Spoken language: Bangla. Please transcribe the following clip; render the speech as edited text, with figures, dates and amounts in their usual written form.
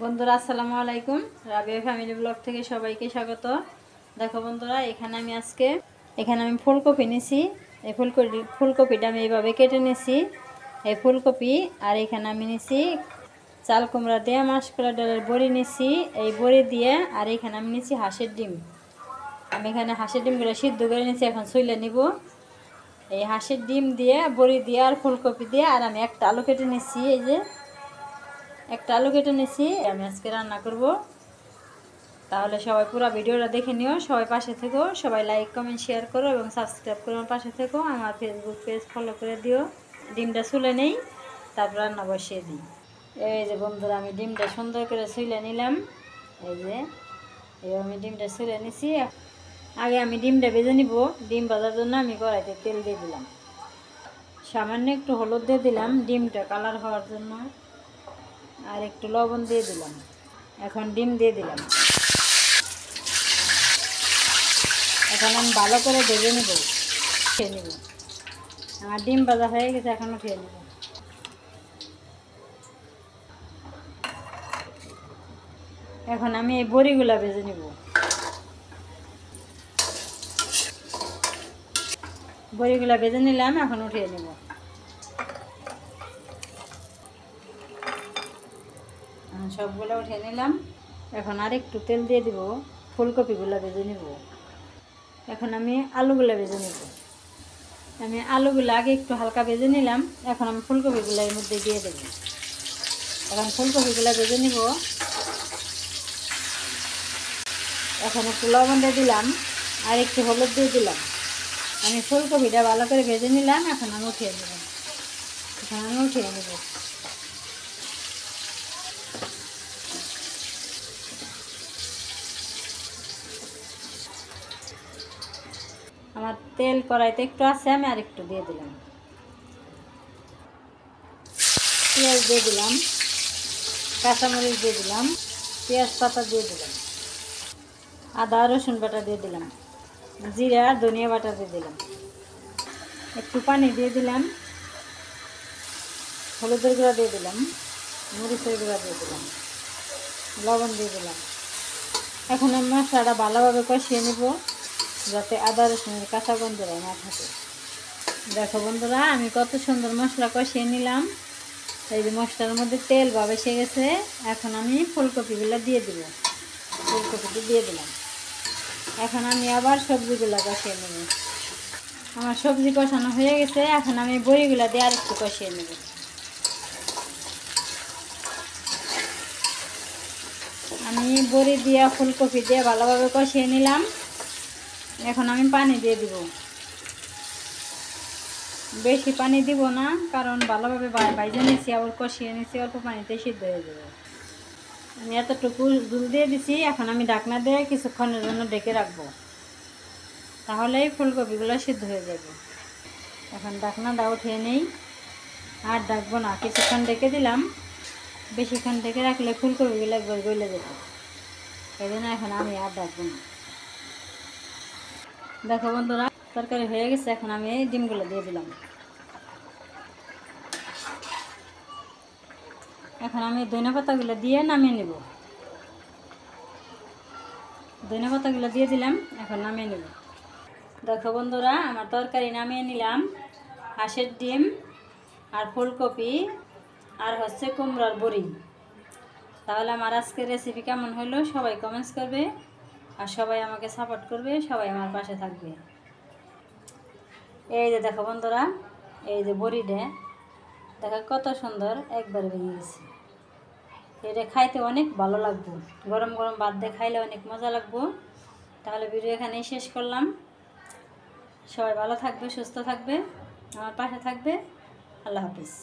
বন্ধুরা আসসালামু আলাইকুম, রাবিয়া ফ্যামিলি ব্লগ থেকে সবাইকে স্বাগত। দেখো বন্ধুরা, এখানে আমি ফুলকপি নিছি। এই ফুলকপিটা আমি এইভাবে কেটে নিছি। এই ফুলকপি আর এখানে আমি নিছি চাল কুমড়া দিয়ে মাসকলাই ডালের বড়ি নিছি। এই বড়ি দিয়ে আর এখানে আমি নিছি হাঁসের ডিম। আমি এখানে হাঁসের ডিমগুলো সিদ্ধ করে নিছি, এখন ছুলে নিব। এই হাঁসের ডিম দিয়ে বড়ি দিয়ে আর ফুলকপি দিয়ে আর আমি একটা আলু কেটে নিছি। এই যে একটা আলু কেটে নিছি, আমি আজকে রান্না করব। তাহলে সবাই পুরো ভিডিওটা দেখে নিও, সবাই পাশে থেকো, সবাই লাইক কমেন্ট শেয়ার করো এবং সাবস্ক্রাইব করে আমার পাশে থেকো। আমার ফেসবুক পেজ ফলো করে দিও। ডিমটা ছুলে নেই, তারপর রান্না বসিয়ে দিই। এই যে বন্ধুরা, আমি ডিমটা সুন্দর করে ছুলে নিলাম। এই যে এবার আমি ডিমটা ছুলে নিছি। আগে আমি ডিমটা ভেজে নিব। ডিম ভাজার জন্য আমি কড়াইতে তেল দিয়ে দিলাম, সামান্য একটু হলুদ দিয়ে দিলাম ডিমটা কালার হওয়ার জন্য, আর একটু লবণ দিয়ে দিলাম। এখন ডিম দিয়ে দিলাম। এখন আমি ভালো করে ভেজে নেব, খেয়ে নেব। আমার ডিম ভাজা হয়ে গেছে, এখনও খেয়ে নেব। এখন আমি এই বড়িগুলা ভেজে নেব। বড়িগুলা ভেজে নিলাম, এখন উঠিয়ে নেব। সবগুলো উঠিয়ে নিলাম। এখন আর একটু তেল দিয়ে দিব, ফুলকপিগুলো ভেজে নেব। এখন আমি আলুগুলো ভেজে নেব। আমি আলুগুলো আগে একটু হালকা ভেজে নিলাম, এখন আমি ফুলকপিগুলো এর মধ্যে দিয়ে দেব। এখন ফুলকপিগুলো ভেজে নিব। এখন একটু লবণ দিয়ে দিলাম আর একটু হলুদ দিয়ে দিলাম। আমি ফুলকপিটা ভালো করে ভেজে নিলাম, এখন আমি উঠিয়ে নেব। আমার তেল কড়াইতে একটু আছে, আমি আর একটু দিয়ে দিলাম। পেঁয়াজ দিয়ে দিলাম, কাঁচামরিচ দিয়ে দিলাম, পেঁয়াজ পাতা দিয়ে দিলাম, আদা রসুন বাটা দিয়ে দিলাম, জিরা ধনিয়া বাটা দিয়ে দিলাম, একটু পানি দিয়ে দিলাম, হলুদের গুঁড়া দিয়ে দিলাম, মরিচের গুঁড়া দিয়ে দিলাম, লবণ দিয়ে দিলাম। এখন আমি মশলাটা ভালোভাবে কষিয়ে নেব, যাতে আদা রসুনের কাঁচা গন্ধটা না থাকে। দেখো বন্ধুরা, আমি কত সুন্দর মশলা কষিয়ে নিলাম। এই যে মশলার মধ্যে তেল ভাব এসে গেছে। এখন আমি ফুলকপিগুলো দিয়ে দিব। ফুলকপিটি দিয়ে দিলাম। এখন আমি আবার সবজিগুলো কষিয়ে নেব। আমার সবজি কষানো হয়ে গেছে, এখন আমি বড়িগুলো দিয়ে আর একটু কষিয়ে নেব। আমি বড়ি দিয়ে ফুলকপি দিয়ে ভালোভাবে কষিয়ে নিলাম। এখন আমি পানি দিয়ে দিব। বেশি পানি দিব না, কারণ ভালোভাবে ভাইজে নিয়েছি, আবার কষিয়ে নিয়েছি, অল্প পানিতে সিদ্ধ হয়ে যাবে। আমি এতটুকু দুল দিয়ে দিছি। এখন আমি ঢাকনা দিয়ে কিছুক্ষণের জন্য ঢেকে রাখবো, তাহলেই ফুলকপিগুলো সিদ্ধ হয়ে যাবে। এখন ঢাকনাটা উঠিয়ে নেই, আর ডাকবো না, কিছুক্ষণ ঢেকে দিলাম। বেশিক্ষণ ঢেকে রাখলে ফুলকপিগুলো একবার গলে যেত, এই জন্য এখন আমি আর ডাকবো না। দেখো বন্ধুরা, তরকারি হয়ে গেছে। এখন আমি এই ডিমগুলো দিয়ে দিলাম। এখন আমি ধনে পাতাগুলো দিয়ে নামিয়ে নেব। ধনে পাতাগুলো দিয়ে দিলাম, এখন নামিয়ে নেব। দেখো বন্ধুরা, আমার তরকারি নামিয়ে নিলাম। হাঁসের ডিম আর ফুলকপি আর হচ্ছে কুমড়ার বড়ি। তাহলে আমার আজকের রেসিপি কেমন হলো সবাই কমেন্টস করবে, আর সবাই আমাকে সাপোর্ট করবে, সবাই আমার পাশে থাকবে। এই যে দেখো বন্ধুরা, এই যে বড়িটা দেখো কত সুন্দর, একবার ভেঙে গেছে। এটা খাইতে অনেক ভালো লাগবে, গরম গরম ভাত দিয়ে খাইলে অনেক মজা লাগবে। তাহলে ভিডিও এখানেই শেষ করলাম। সবাই ভালো থাকবে, সুস্থ থাকবে, আমার পাশে থাকবে। আল্লাহ হাফিজ।